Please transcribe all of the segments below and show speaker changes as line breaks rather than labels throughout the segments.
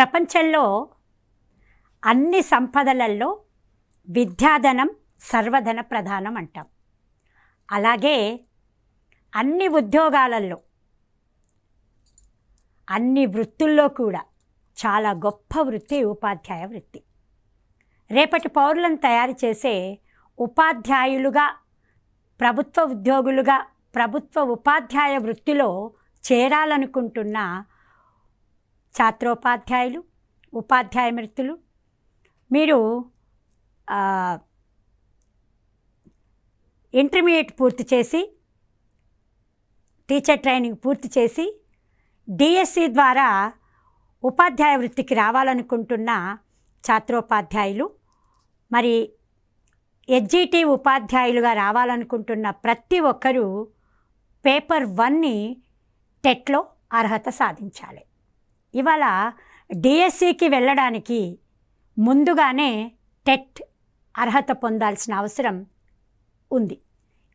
ప్రపంచంలో అన్ని సంపదలలో విద్యాధనం సర్వధన ప్రధానం అంటాం. అలాగే అన్ని ఉద్యోగాలలో అన్ని వృత్తుల్లో కూడా చాలా గొప్ప వృత్తి ఉపాధ్యాయ వృత్తి. రేపటి పౌరులను తయారు చేసే ఉపాధ్యాయులుగా, ప్రభుత్వ ఉద్యోగులుగా, ప్రభుత్వ ఉపాధ్యాయ వృత్తిలో చేరాలనుకుంటున్న ఛాత్రోపాధ్యాయులు, ఉపాధ్యాయ మిత్రులు, మీరు ఇంటర్మీడియట్ పూర్తి చేసి, టీచర్ ట్రైనింగ్ పూర్తి చేసి డిఎస్సి ద్వారా ఉపాధ్యాయ వృత్తికి రావాలనుకుంటున్న ఛాత్రోపాధ్యాయులు, మరి ఎస్జిటి ఉపాధ్యాయులుగా రావాలనుకుంటున్న ప్రతి ఒక్కరూ పేపర్ 1ని టెట్లో అర్హత సాధించాలి. ఇవాళ డిఎస్సికి వెళ్ళడానికి ముందుగానే టెట్ అర్హత పొందాల్సిన అవసరం ఉంది.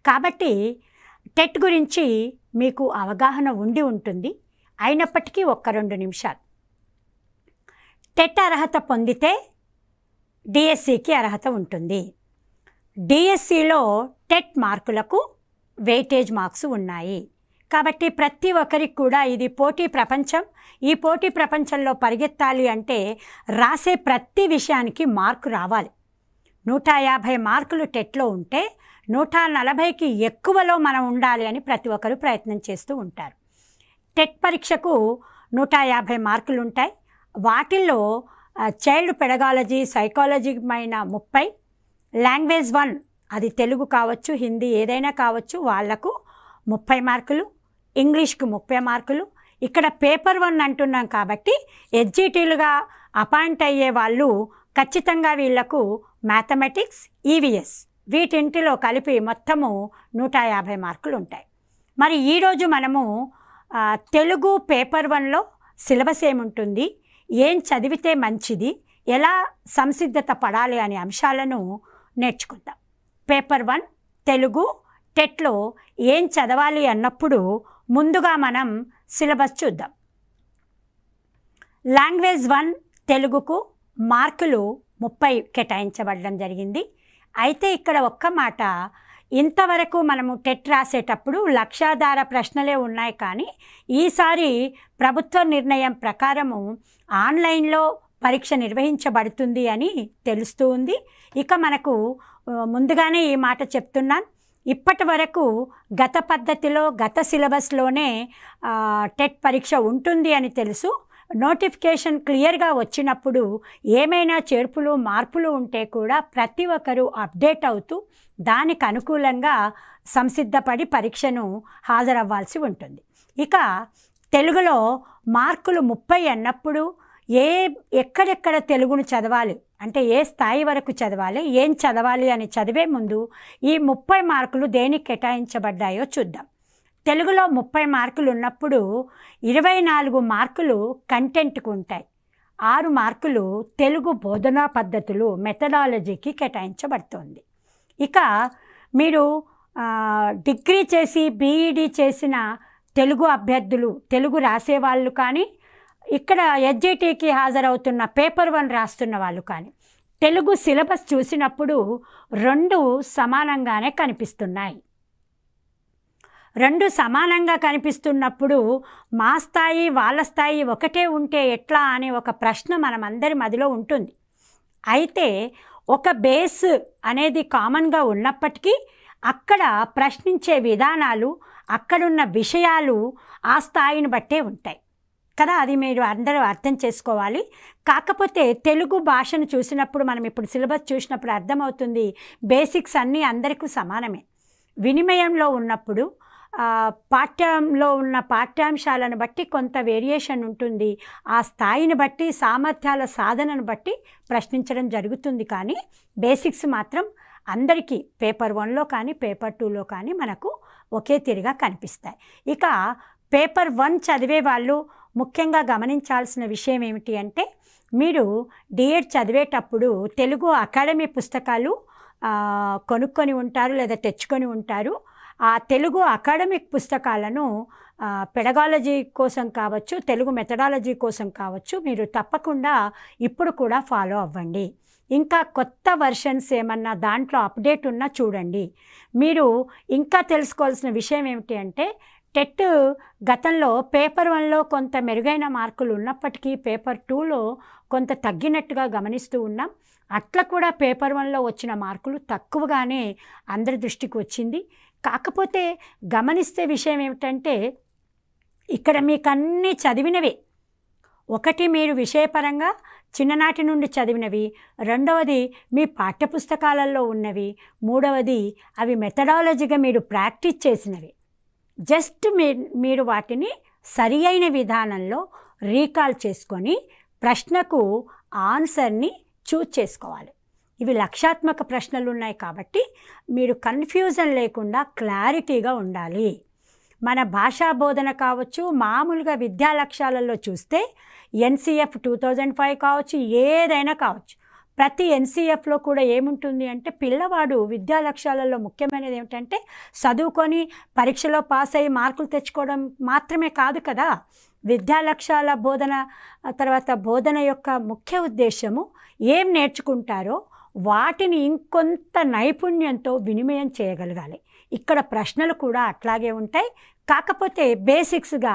కాబట్టి టెట్ గురించి మీకు అవగాహన ఉండి ఉంటుంది. అయినప్పటికీ 1-2 నిమిషాలు. టెట్ అర్హత పొందితే డిఎస్సికి అర్హత ఉంటుంది. డిఎస్సిలో టెట్ మార్కులకు వెయిటేజ్ మార్క్స్ ఉన్నాయి. కాబట్టి ప్రతి ఒక్కరికి కూడా ఇది పోటీ ప్రపంచం. ఈ పోటీ ప్రపంచంలో పరిగెత్తాలి అంటే రాసే ప్రతి విషయానికి మార్కు రావాలి. 150 మార్కులు టెట్లో ఉంటే 140కి ఎక్కువలో మనం ఉండాలి అని ప్రతి ఒక్కరు ప్రయత్నం చేస్తూ ఉంటారు. టెట్ పరీక్షకు 150 మార్కులు ఉంటాయి. వాటిల్లో చైల్డ్ పెడగాలజీ, సైకాలజీమైన 30, లాంగ్వేజ్ 1 అది తెలుగు కావచ్చు, హిందీ ఏదైనా కావచ్చు, వాళ్లకు 30 మార్కులు, ఇంగ్లీష్కు 30 మార్కులు. ఇక్కడ పేపర్ 1 అంటున్నాం కాబట్టి ఎస్జిటీలుగా అపాయింట్ అయ్యే వాళ్ళు ఖచ్చితంగా వీళ్లకు మ్యాథమెటిక్స్, ఈవీఎస్ వీటింటిలో కలిపి మొత్తము 150 మార్కులు ఉంటాయి. మరి ఈరోజు మనము తెలుగు పేపర్ 1లో సిలబస్ ఏముంటుంది, ఏం చదివితే మంచిది, ఎలా సంసిద్ధత పడాలి అనే అంశాలను నేర్చుకుందాం. పేపర్ 1 తెలుగు టెట్లో ఏం చదవాలి అన్నప్పుడు ముందుగా మనం సిలబస్ చూద్దాం. లాంగ్వేజ్ 1 తెలుగుకు మార్కులు 30 కేటాయించబడడం జరిగింది. అయితే ఇక్కడ ఒక్క మాట, ఇంతవరకు మనము టెట్ రాసేటప్పుడు లక్ష్యాధార ప్రశ్నలే ఉన్నాయి, కానీ ఈసారి ప్రభుత్వ నిర్ణయం ప్రకారము ఆన్లైన్లో పరీక్ష నిర్వహించబడుతుంది అని తెలుస్తూ ఉంది. ఇక మనకు ముందుగానే ఈ మాట చెప్తున్నాను, ఇప్పటి వరకు గత పద్ధతిలో గత సిలబస్లోనే టెట్ పరీక్ష ఉంటుంది అని తెలుసు. నోటిఫికేషన్ క్లియర్గా వచ్చినప్పుడు ఏమైనా చేర్పులు మార్పులు ఉంటే కూడా ప్రతి ఒక్కరూ అప్డేట్ అవుతూ దానికి అనుకూలంగా సంసిద్ధపడి పరీక్షను హాజరవ్వాల్సి ఉంటుంది. ఇక తెలుగులో మార్కులు 30 అన్నప్పుడు ఎక్కడెక్కడ తెలుగును చదవాలి అంటే ఏ స్థాయి వరకు చదవాలి, ఏం చదవాలి అని చదివే ముందు ఈ 30 మార్కులు దేనికి కేటాయించబడ్డాయో చూద్దాం. తెలుగులో 30 మార్కులు ఉన్నప్పుడు 24 మార్కులు కంటెంట్కు ఉంటాయి, 6 మార్కులు తెలుగు బోధనా పద్ధతులు మెథడాలజీకి కేటాయించబడుతుంది. ఇక మీరు డిగ్రీ చేసి బీఈడీ చేసిన తెలుగు అభ్యర్థులు, తెలుగు రాసేవాళ్ళు కానీ, ఇక్కడ ఎస్జిటికి హాజరవుతున్న పేపర్ 1 రాస్తున్న వాళ్ళు కానీ తెలుగు సిలబస్ చూసినప్పుడు 2 సమానంగానే కనిపిస్తున్నాయి. 2 సమానంగా కనిపిస్తున్నప్పుడు మా స్థాయి వాళ్ళ స్థాయి ఒకటే ఉంటే ఎట్లా అనే ఒక ప్రశ్న మనమందరి మదిలో ఉంటుంది. అయితే ఒక బేస్ అనేది కామన్గా ఉన్నప్పటికీ అక్కడ ప్రశ్నించే విధానాలు, అక్కడున్న విషయాలు ఆ స్థాయిని బట్టే ఉంటాయి కదా, అది మీరు అందరూ అర్థం చేసుకోవాలి. కాకపోతే తెలుగు భాషను చూసినప్పుడు మనం ఇప్పుడు సిలబస్ చూసినప్పుడు అర్థమవుతుంది, బేసిక్స్ అన్నీ అందరికీ సమానమే. వినిమయంలో ఉన్నప్పుడు పాఠ్యంలో ఉన్న పాఠ్యాంశాలను బట్టి కొంత వేరియేషన్ ఉంటుంది. ఆ స్థాయిని బట్టి, సామర్థ్యాల సాధనను బట్టి ప్రశ్నించడం జరుగుతుంది. కానీ బేసిక్స్ మాత్రం అందరికీ పేపర్ 1లో కానీ పేపర్ 2లో కానీ మనకు ఒకే తీరుగా కనిపిస్తాయి. ఇక పేపర్ 1 చదివే వాళ్ళు ముఖ్యంగా గమనించాల్సిన విషయం ఏమిటి అంటే, మీరు డిఎడ్ చదివేటప్పుడు తెలుగు అకాడమీ పుస్తకాలు కొనుక్కొని ఉంటారు లేదా తెచ్చుకొని ఉంటారు. ఆ తెలుగు అకాడమిక్ పుస్తకాలను పెడగాలజీ కోసం కావచ్చు, తెలుగు మెథడాలజీ కోసం కావచ్చు, మీరు తప్పకుండా ఇప్పుడు కూడా ఫాలో అవ్వండి. ఇంకా కొత్త వర్షన్స్ ఏమన్నా దాంట్లో అప్డేట్ ఉన్నా చూడండి. మీరు ఇంకా తెలుసుకోవాల్సిన విషయం ఏమిటి అంటే, టెట్ గతంలో పేపర్ 1లో కొంత మెరుగైన మార్కులు ఉన్నప్పటికీ పేపర్ 2లో కొంత తగ్గినట్టుగా గమనిస్తూ ఉన్నాం. అట్లా కూడా పేపర్ 1లో వచ్చిన మార్కులు తక్కువగానే అందరి దృష్టికి వచ్చింది. కాకపోతే గమనిస్తే విషయం ఏమిటంటే, ఇక్కడ మీకు అన్నీ చదివినవే. ఒకటి మీరు విషయపరంగా చిన్ననాటి నుండి చదివినవి, రెండవది మీ పాఠ్యపుస్తకాలలో ఉన్నవి, మూడవది అవి మెథడాలజీగా మీరు ప్రాక్టీస్ చేసినవి. జస్ట్ మీరు వాటిని సరి అయిన విధానంలో రీకాల్ చేసుకొని ప్రశ్నకు ఆన్సర్ని చూజ్ చేసుకోవాలి. ఇవి లక్ష్యాత్మక ప్రశ్నలు ఉన్నాయి కాబట్టి మీరు కన్ఫ్యూజన్ లేకుండా క్లారిటీగా ఉండాలి. మన భాషా బోధన కావచ్చు, మామూలుగా విద్యా లక్ష్యాలలో చూస్తే ఎన్సీఎఫ్ 2005 కావచ్చు, ఏదైనా కావచ్చు, ప్రతి ఎన్సీఎఫ్లో కూడా ఏముంటుంది అంటే, పిల్లవాడు విద్యా లక్ష్యాలలో ముఖ్యమైనది ఏమిటంటే చదువుకొని పరీక్షలో పాస్ అయ్యి మార్కులు తెచ్చుకోవడం మాత్రమే కాదు కదా. విద్యా లక్ష్యాల బోధన తర్వాత బోధన యొక్క ముఖ్య ఉద్దేశము ఏం నేర్చుకుంటారో వాటిని ఇంకొంత నైపుణ్యంతో వినిమయం చేయగలగాలి. ఇక్కడ ప్రశ్నలు కూడా అట్లాగే ఉంటాయి. కాకపోతే బేసిక్స్గా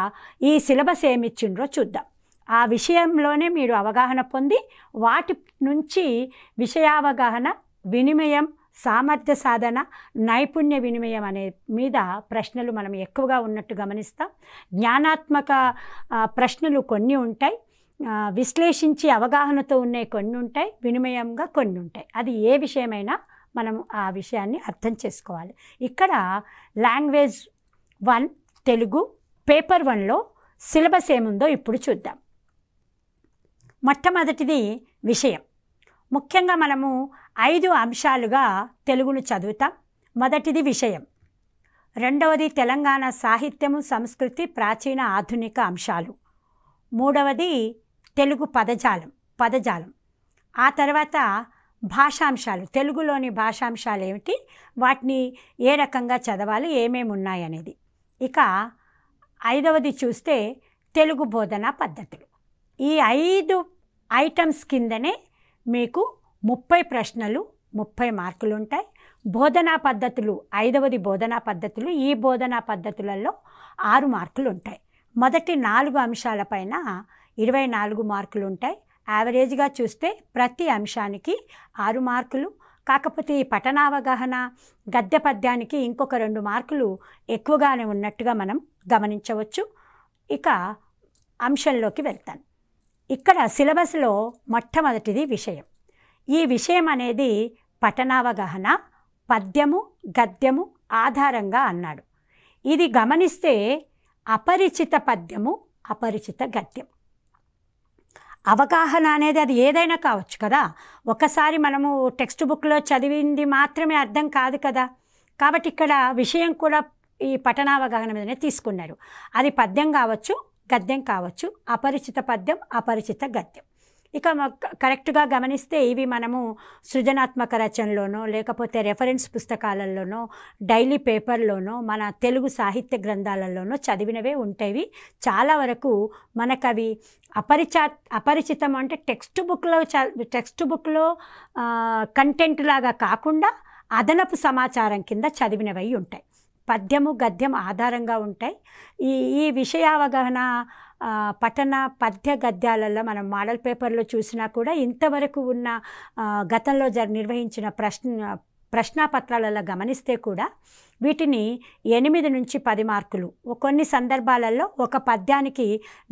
ఈ సిలబస్ ఏమిచ్చిండ్రో చూద్దాం. ఆ విషయంలోనే మీరు అవగాహన పొంది వాటి నుంచి విషయావగాహన, వినిమయం, సామర్థ్య సాధన, నైపుణ్య వినిమయం అనే మీద ప్రశ్నలు మనం ఎక్కువగా ఉన్నట్టు గమనిస్తాం. జ్ఞానాత్మక ప్రశ్నలు కొన్ని ఉంటాయి, విశ్లేషించి అవగాహనతో ఉన్నాయి కొన్ని ఉంటాయి, వినిమయంగా కొన్ని ఉంటాయి. అది ఏ విషయమైనా మనం ఆ విషయాన్ని అర్థం చేసుకోవాలి. ఇక్కడ లాంగ్వేజ్ 1 తెలుగు పేపర్ 1లో సిలబస్ ఏముందో ఇప్పుడు చూద్దాం. మొట్టమొదటిది విషయం. ముఖ్యంగా మనము 5 అంశాలుగా తెలుగును చదువుతాం. మొదటిది విషయం, రెండవది తెలంగాణ సాహిత్యము, సంస్కృతి, ప్రాచీన ఆధునిక అంశాలు, మూడవది తెలుగు పదజాలం, ఆ తర్వాత భాషాంశాలు, తెలుగులోని భాషాంశాలు ఏమిటి, వాటిని ఏ రకంగా చదవాలి, ఏమేమి ఉన్నాయనేది. ఇక 5వది చూస్తే తెలుగు బోధనా పద్ధతులు. ఈ 5 ఐటమ్స్ కిందనే మీకు 30 ప్రశ్నలు, 30 మార్కులు ఉంటాయి. బోధనా పద్ధతులు 5వది బోధనా పద్ధతులు. ఈ బోధనా పద్ధతులలో 6 మార్కులు ఉంటాయి. మొదటి 4 అంశాలపైన 24 మార్కులు ఉంటాయి. యావరేజ్గా చూస్తే ప్రతి అంశానికి 6 మార్కులు. కాకపోతే ఈ పఠనావగాహన, గద్య పద్యానికి ఇంకొక 2 మార్కులు ఎక్కువగానే ఉన్నట్టుగా మనం గమనించవచ్చు. ఇక అంశంలోకి వెళ్తాను. ఇక్కడ సిలబస్లో మొట్టమొదటిది విషయం. ఈ విషయం అనేది పఠనావగాహన, పద్యము, గద్యము ఆధారంగా అన్నాడు. ఇది గమనిస్తే అపరిచిత పద్యము, అపరిచిత గద్యం. అవగాహన అనేది అది ఏదైనా కావచ్చు కదా. ఒకసారి మనము టెక్స్ట్ బుక్లో చదివింది మాత్రమే అర్థం కాదు కదా. కాబట్టి ఇక్కడ విషయం కూడా ఈ పఠనావగాహన మీదనే తీసుకున్నారు. అది పద్యం కావచ్చు, గద్యం కావచ్చు, అపరిచిత పద్యం, అపరిచిత గద్యం. ఇక కరెక్ట్గా గమనిస్తే ఇవి మనము సృజనాత్మక రచనలోనో లేకపోతే రెఫరెన్స్ పుస్తకాలలోనో డైలీ పేపర్లోనో మన తెలుగు సాహిత్య గ్రంథాలలోనో చదివినవే ఉంటాయి. చాలా వరకు మనకు అవి అపరిచితం అంటే టెక్స్ట్ బుక్లో కంటెంట్ లాగా కాకుండా అదనపు సమాచారం కింద చదివినవి ఉంటాయి. పద్యము, గద్యం ఆధారంగా ఉంటాయి. ఈ విషయావగాహన పఠన పద్య గద్యాలలో మనం మోడల్ పేపర్లో చూసినా కూడా ఇంతవరకు ఉన్న గతంలో నిర్వహించిన ప్రశ్నాపత్రాలలో గమనిస్తే కూడా వీటిని 8 నుంచి 10 మార్కులు, కొన్ని సందర్భాలలో ఒక పద్యానికి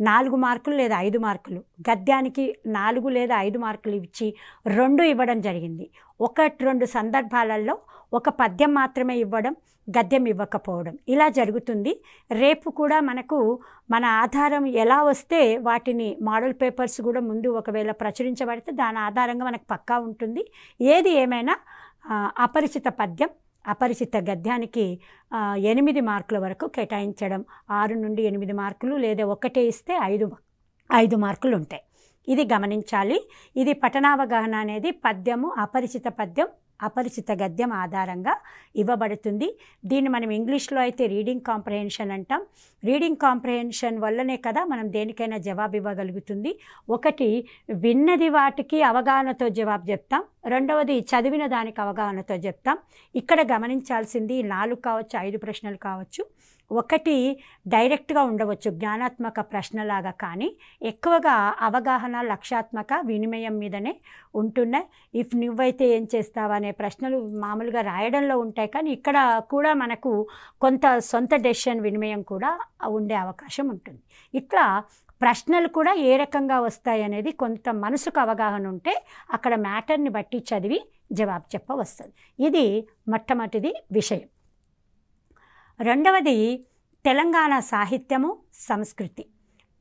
4 మార్కులు లేదా 5 మార్కులు, గద్యానికి 4 లేదా 5 మార్కులు ఇచ్చి 2 ఇవ్వడం జరిగింది. 1-2 సందర్భాలలో ఒక పద్యం మాత్రమే ఇవ్వడం, గద్యం ఇవ్వకపోవడం ఇలా జరుగుతుంది. రేపు కూడా మనకు మన ఆధారం ఎలా వస్తే వాటిని మోడల్ పేపర్స్ కూడా ముందు ఒకవేళ ప్రచురించబడితే దాని ఆధారంగా మనకు పక్కా ఉంటుంది. ఏది ఏమైనా అపరిచిత పద్యం, అపరిచిత గద్యానికి 8 మార్కుల వరకు కేటాయించడం, 6 నుండి 8 మార్కులు లేదా ఒకటే ఇస్తే 5 మార్కులు ఉంటాయి. ఇది గమనించాలి. ఇది పఠనావగాహన అనేది పద్యము, అపరిచిత పద్యం, అపరిచిత గద్యం ఆధారంగా ఇవ్వబడుతుంది. దీన్ని మనం ఇంగ్లీష్లో అయితే రీడింగ్ కాంప్రహెన్షన్ అంటాం. రీడింగ్ కాంప్రహెన్షన్ వల్లనే కదా మనం దేనికైనా జవాబు ఇవ్వగలుగుతుంది. ఒకటి, విన్నది వాటికి అవగాహనతో జవాబు చెప్తాం. రెండవది, చదివిన దానికి అవగాహనతో చెప్తాం. ఇక్కడ గమనించాల్సింది 4 కావచ్చు, 5 ప్రశ్నలు కావచ్చు. ఒకటి డైరెక్ట్గా ఉండవచ్చు జ్ఞానాత్మక ప్రశ్నలాగా, కానీ ఎక్కువగా అవగాహన, లక్ష్యాత్మక వినిమయం మీదనే ఉంటున్నాయి. ఇఫ్ నువ్వైతే ఏం చేస్తావు అనే ప్రశ్నలు మామూలుగా రాయడంలో ఉంటాయి, కానీ ఇక్కడ కూడా మనకు కొంత సొంత డెసిషన్ వినిమయం కూడా ఉండే అవకాశం ఉంటుంది. ఇట్లా ప్రశ్నలు కూడా ఏ రకంగా వస్తాయి అనేది కొంత మనసుకు అవగాహన ఉంటే అక్కడ మ్యాటర్ని బట్టి చదివి జవాబు చెప్పవస్తుంది. ఇది మొట్టమొదటిది విషయం. రెండవది తెలంగాణ సాహిత్యము, సంస్కృతి.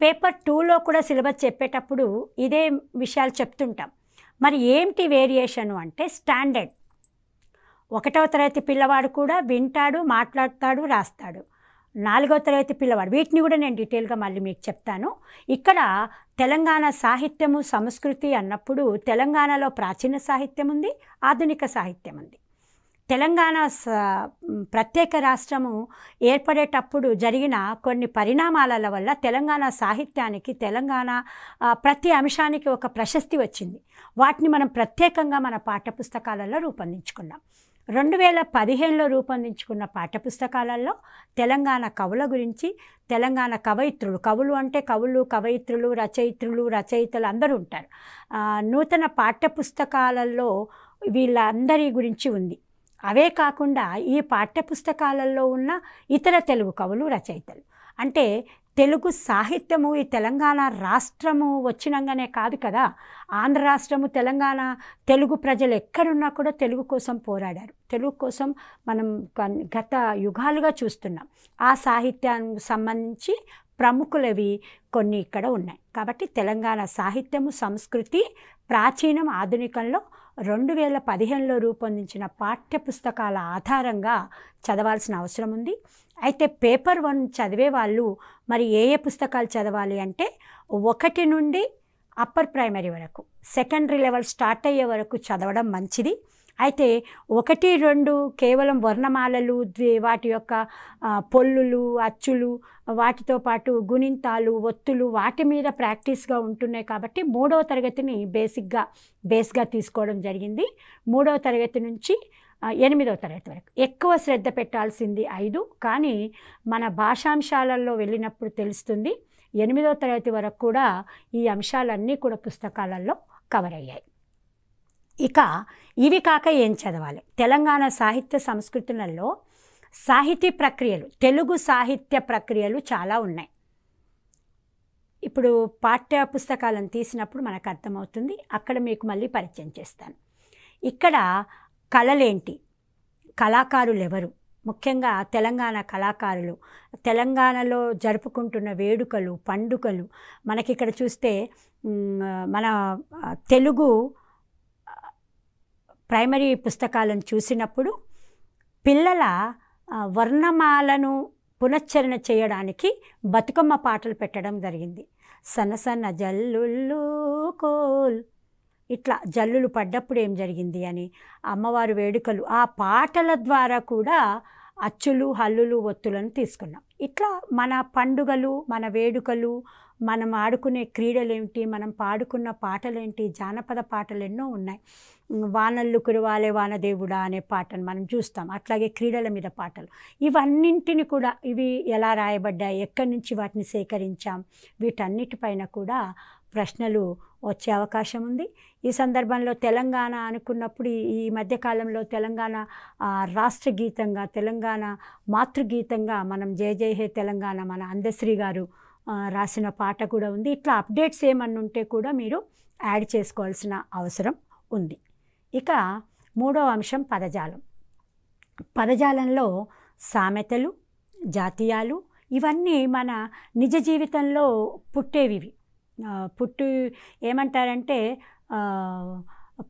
పేపర్ 2లో కూడా సిలబస్ చెప్పేటప్పుడు ఇదే విషయాలు చెప్తుంటాం. మరి ఏంటి వేరియేషను అంటే స్టాండర్డ్. 1వ తరగతి పిల్లవాడు కూడా వింటాడు, మాట్లాడతాడు, రాస్తాడు. 4వ తరగతి పిల్లవాడు, వీటిని కూడా నేను డీటెయిల్గా మళ్ళీ మీకు చెప్తాను. ఇక్కడ తెలంగాణ సాహిత్యము, సంస్కృతి అన్నప్పుడు తెలంగాణలో ప్రాచీన సాహిత్యం ఉంది, ఆధునిక సాహిత్యం ఉంది. తెలంగాణ ప్రత్యేక రాష్ట్రము ఏర్పడేటప్పుడు జరిగిన కొన్ని పరిణామాల వల్ల తెలంగాణ సాహిత్యానికి, తెలంగాణ ప్రతి అంశానికి ఒక ప్రశస్తి వచ్చింది. వాటిని మనం ప్రత్యేకంగా మన పాఠ్యపుస్తకాలలో రూపొందించుకున్నాం. 2015లో రూపొందించుకున్న పాఠ్యపుస్తకాలలో తెలంగాణ కవుల గురించి, తెలంగాణ కవయిత్రులు, కవులు అంటే కవులు, కవయిత్రులు, రచయితలు అందరూ ఉంటారు. నూతన పాఠ్యపుస్తకాలలో వీళ్ళందరి గురించి ఉంది. అవే కాకుండా ఈ పాఠ్యపుస్తకాలలో ఉన్న ఇతర తెలుగు కవులు, రచయితలు, అంటే తెలుగు సాహిత్యము ఈ తెలంగాణ రాష్ట్రము వచ్చినంగానే కాదు కదా. ఆంధ్ర రాష్ట్రము, తెలంగాణ, తెలుగు ప్రజలు ఎక్కడున్నా కూడా తెలుగు కోసం పోరాడారు. తెలుగు కోసం మనం గత యుగాలుగా చూస్తున్నాం. ఆ సాహిత్యానికి సంబంధించి ప్రముఖులవి కొన్ని ఇక్కడ ఉన్నాయి. కాబట్టి తెలంగాణ సాహిత్యము, సంస్కృతి ప్రాచీనం, ఆధునికంలో 2015లో రూపొందించిన పాఠ్యపుస్తకాల ఆధారంగా చదవాల్సిన అవసరం ఉంది. అయితే పేపర్ 1 చదివే వాళ్ళు మరి ఏ పుస్తకాలు చదవాలి అంటే 1 నుండి అప్పర్ ప్రైమరీ వరకు, సెకండరీ లెవెల్ స్టార్ట్ అయ్యే వరకు చదవడం మంచిది. అయితే 1, 2 కేవలం వర్ణమాలలు, వాటి యొక్క పొల్లులు, అచ్చులు, వాటితో పాటు గుణింతాలు, ఒత్తులు, వాటి మీద ప్రాక్టీస్గా ఉంటున్నాయి. కాబట్టి 3వ తరగతిని బేస్గా తీసుకోవడం జరిగింది. 3వ తరగతి నుంచి 8వ తరగతి వరకు ఎక్కువ శ్రద్ధ పెట్టాల్సింది 5, కానీ మన భాషాంశాలలో వెళ్ళినప్పుడు తెలుస్తుంది 8వ తరగతి వరకు కూడా ఈ అంశాలన్నీ కూడా పుస్తకాలలో కవర్ అయ్యాయి. ఇక ఇవి కాక ఏం చదవాలి? తెలంగాణ సాహిత్య సంస్కృతులలో సాహితీ ప్రక్రియలు, తెలుగు సాహిత్య ప్రక్రియలు చాలా ఉన్నాయి. ఇప్పుడు పాఠ్య పుస్తకాలను తీసినప్పుడు మనకు అర్థమవుతుంది. అక్కడ మీకు మళ్ళీ పరిచయం చేస్తాను. ఇక్కడ కళలేంటి, కళాకారులు ఎవరు, ముఖ్యంగా తెలంగాణ కళాకారులు, తెలంగాణలో జరుపుకుంటున్న వేడుకలు, పండుగలు. మనకి ఇక్కడ చూస్తే మన తెలుగు ప్రైమరీ పుస్తకాలను చూసినప్పుడు పిల్లల వర్ణమాలను పునశ్చరణ చేయడానికి బతుకమ్మ పాటలు పెట్టడం జరిగింది. సన్న సన్న జల్లుళ్ళు కోల్, ఇట్లా జల్లులు పడ్డప్పుడు ఏం జరిగింది అని, అమ్మవారు వేడుకలు, ఆ పాటల ద్వారా కూడా అచ్చులు, హల్లులు, ఒత్తులను తీసుకున్నాం. ఇట్లా మన పండుగలు, మన వేడుకలు, మనం ఆడుకునే క్రీడలేంటి, మనం పాడుకున్న పాటలేంటి, జానపద పాటలు ఎన్నో ఉన్నాయి. వానల్లు కురవాలే వానదేవుడా అనే పాటను మనం చూస్తాం. అట్లాగే క్రీడల మీద పాటలు, ఇవన్నింటిని కూడా ఇవి ఎలా రాయబడ్డాయి, ఎక్కడి నుంచి వాటిని సేకరించాం, వీటన్నిటిపైన కూడా ప్రశ్నలు వచ్చే అవకాశం ఉంది. ఈ సందర్భంలో తెలంగాణ అనుకున్నప్పుడు ఈ మధ్యకాలంలో తెలంగాణ రాష్ట్ర గీతంగా, తెలంగాణ మాతృగీతంగా మనం జయ జయ హే తెలంగాణ మన అందశ్రీ గారు రాసిన పాట కూడా ఉంది. ఇట్లా అప్డేట్స్ ఏమన్నా ఉంటే కూడా మీరు యాడ్ చేసుకోవాల్సిన అవసరం ఉంది. ఇక 3వ అంశం పదజాలం. పదజాలంలో సామెతలు, జాతీయాలు, ఇవన్నీ మన నిజ జీవితంలో పుట్టేవి. ఏమంటారంటే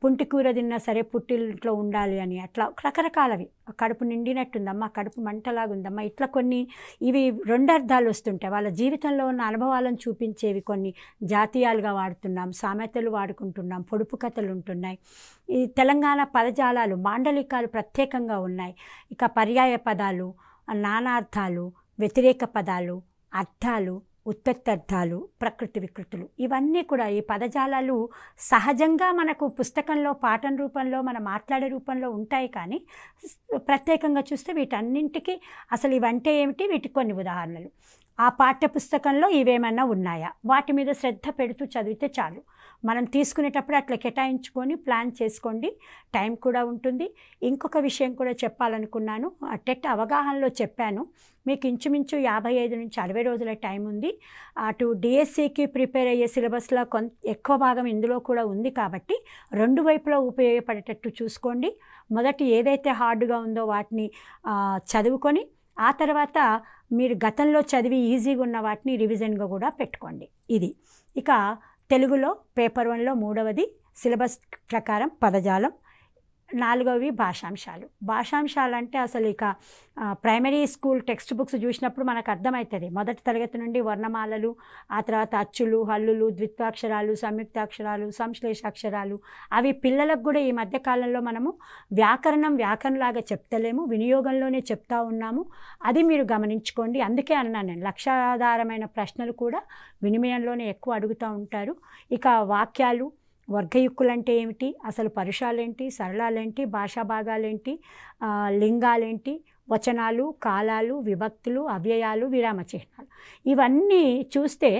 పుంటి కూర తిన్నా సరే పుట్టింట్లో ఉండాలి అని, అట్లా రకరకాలవి. కడుపు నిండినట్టుందమ్మా, కడుపు మంటలాగుందమ్మా, ఇట్లా కొన్ని ఇవి 2 అర్థాలు వస్తుంటాయి. వాళ్ళ జీవితంలో ఉన్న అనుభవాలను చూపించేవి కొన్ని జాతీయాలుగా వాడుతున్నాం, సామెతలు వాడుకుంటున్నాం, పొడుపు కథలు ఉంటున్నాయి. ఈ తెలంగాణ పదజాలాలు, మాండలికాలు ప్రత్యేకంగా ఉన్నాయి. ఇక పర్యాయ పదాలు, నానార్థాలు, వ్యతిరేక పదాలు, అర్థాలు, ఉత్పత్తర్థాలు, ప్రకృతి వికృతులు, ఇవన్నీ కూడా ఈ పదజాలాలు సహజంగా మనకు పుస్తకంలో పాఠం రూపంలో మనం మాట్లాడే రూపంలో ఉంటాయి. కానీ ప్రత్యేకంగా చూస్తే వీటన్నింటికి అసలు ఇవంటే ఏమిటి, వీటికి కొన్ని ఉదాహరణలు ఆ పాఠ్యపుస్తకంలో ఇవేమన్నా ఉన్నాయా, వాటి మీద శ్రద్ధ పెడుతూ చదివితే చాలు. మనం తీసుకునేటప్పుడు అట్లా కేటాయించుకొని ప్లాన్ చేసుకోండి, టైం కూడా ఉంటుంది. ఇంకొక విషయం కూడా చెప్పాలనుకున్నాను, టెట్ అవగాహనలో చెప్పాను, మీకు ఇంచుమించు 55 నుంచి 60 రోజుల టైం ఉంది. అటు డిఎస్సికి ప్రిపేర్ అయ్యే సిలబస్లో ఎక్కువ భాగం ఇందులో కూడా ఉంది కాబట్టి 2 వైపులా ఉపయోగపడేటట్టు చూసుకోండి. మొదటి ఏదైతే హార్డ్గా ఉందో వాటిని చదువుకొని ఆ తర్వాత మీరు గతంలో చదివి ఈజీగా ఉన్న వాటిని రివిజన్గా కూడా పెట్టుకోండి. ఇది ఇక తెలుగులో పేపర్ 1లో 3వది సిలబస్ ప్రకారం పదజాలం, 4వవి భాషాంశాలు. భాషాంశాలు అంటే అసలు ఇక ప్రైమరీ స్కూల్ టెక్స్ట్ బుక్స్ చూసినప్పుడు మనకు అర్థమవుతుంది. మొదటి తరగతి నుండి వర్ణమాలలు, ఆ తర్వాత అచ్చులు, హల్లులు, ద్విత్వాక్షరాలు, సంయుక్తాక్షరాలు, సంశ్లేషాక్షరాలు, అవి పిల్లలకు కూడా ఈ మధ్యకాలంలో మనము వ్యాకరణంలాగా చెప్తలేము, వినియోగంలోనే చెప్తా ఉన్నాము. అది మీరు గమనించుకోండి. అందుకే అన్నాను నేను, లక్ష్యాధారమైన ప్రశ్నలు కూడా వినిమయంలోనే ఎక్కువ అడుగుతూ ఉంటారు. ఇక వాక్యాలు, వర్గయుక్కులు అంటే ఏమిటి, అసలు పరుషాలేంటి, సరళాలేంటి, భాషా భాగాలేంటి, లింగాలేంటి, వచనాలు, కాలాలు, విభక్తులు, అవ్యయాలు, విరామ చిహ్నాలు, ఇవన్నీ చూస్తే